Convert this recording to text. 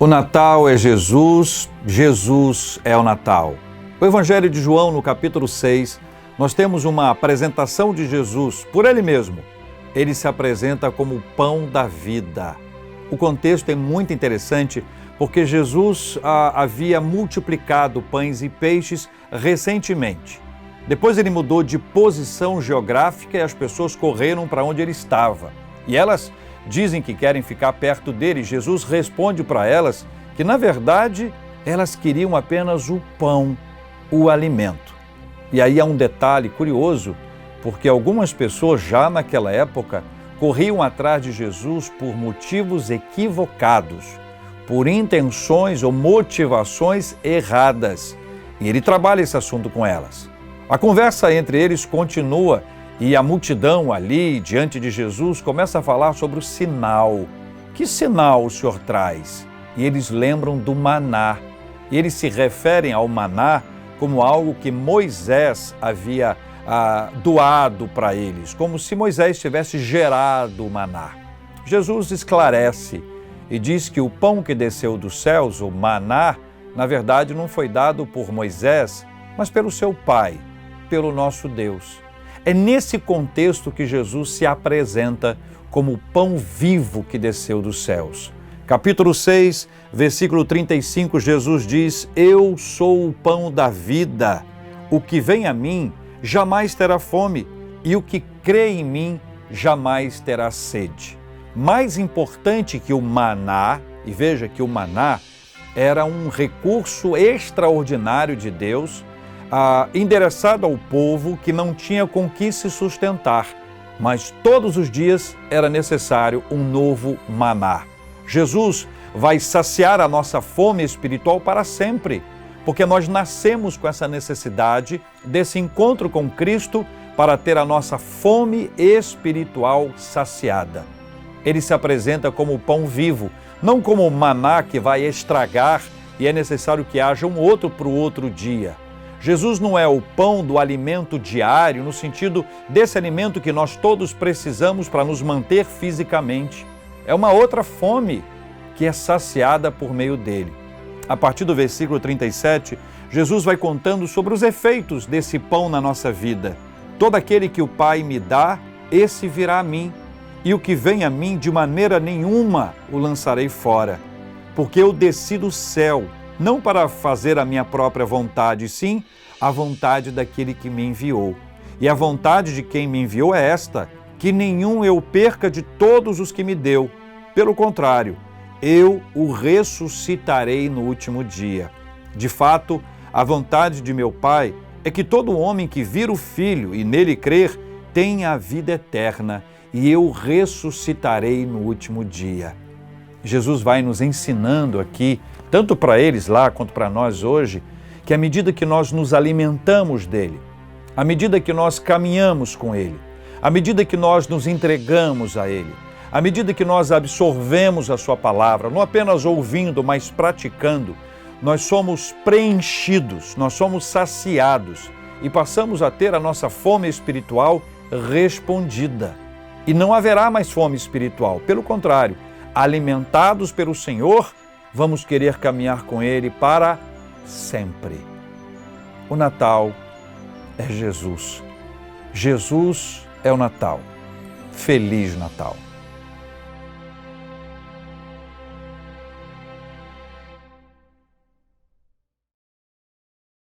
O Natal é Jesus, Jesus é o Natal. O Evangelho de João, no capítulo 6, nós temos uma apresentação de Jesus por Ele mesmo. Ele se apresenta como o pão da vida. O contexto é muito interessante porque Jesus havia multiplicado pães e peixes recentemente. Depois ele mudou de posição geográfica e as pessoas correram para onde ele estava. E elas dizem que querem ficar perto dele. Jesus responde para elas que, na verdade, elas queriam apenas o pão, o alimento. E aí há um detalhe curioso, porque algumas pessoas já naquela época corriam atrás de Jesus por motivos equivocados, por intenções ou motivações erradas. E ele trabalha esse assunto com elas. A conversa entre eles continua e a multidão ali, diante de Jesus, começa a falar sobre o sinal. Que sinal o Senhor traz? E eles lembram do maná. E eles se referem ao maná como algo que Moisés havia doado para eles, como se Moisés tivesse gerado o maná. Jesus esclarece e diz que o pão que desceu dos céus, o maná, na verdade não foi dado por Moisés, mas pelo seu Pai, pelo nosso Deus. É nesse contexto que Jesus se apresenta como o pão vivo que desceu dos céus. Capítulo 6, versículo 35, Jesus diz: Eu sou o pão da vida. O que vem a mim jamais terá fome, e o que crê em mim jamais terá sede. Mais importante que o maná, e veja que o maná era um recurso extraordinário de Deus, endereçado ao povo que não tinha com que se sustentar, mas todos os dias era necessário um novo maná. Jesus vai saciar a nossa fome espiritual para sempre, porque nós nascemos com essa necessidade desse encontro com Cristo para ter a nossa fome espiritual saciada. Ele se apresenta como o pão vivo, não como o maná que vai estragar e é necessário que haja um outro para o outro dia. Jesus não é o pão do alimento diário, no sentido desse alimento que nós todos precisamos para nos manter fisicamente. É uma outra fome que é saciada por meio dele. A partir do versículo 37, Jesus vai contando sobre os efeitos desse pão na nossa vida. Todo aquele que o Pai me dá, esse virá a mim, e o que vem a mim, de maneira nenhuma o lançarei fora. Porque eu desci do céu, não para fazer a minha própria vontade, sim a vontade daquele que me enviou. E a vontade de quem me enviou é esta, que nenhum eu perca de todos os que me deu. Pelo contrário, eu o ressuscitarei no último dia. De fato, a vontade de meu Pai é que todo homem que vir o Filho e nele crer tenha a vida eterna, e eu ressuscitarei no último dia. Jesus vai nos ensinando aqui, tanto para eles lá quanto para nós hoje, que à medida que nós nos alimentamos dele, à medida que nós caminhamos com ele, à medida que nós nos entregamos a ele, à medida que nós absorvemos a sua palavra, não apenas ouvindo, mas praticando, nós somos preenchidos, nós somos saciados e passamos a ter a nossa fome espiritual respondida. E não haverá mais fome espiritual, pelo contrário, alimentados pelo Senhor, vamos querer caminhar com Ele para sempre. O Natal é Jesus. Jesus é o Natal. Feliz Natal!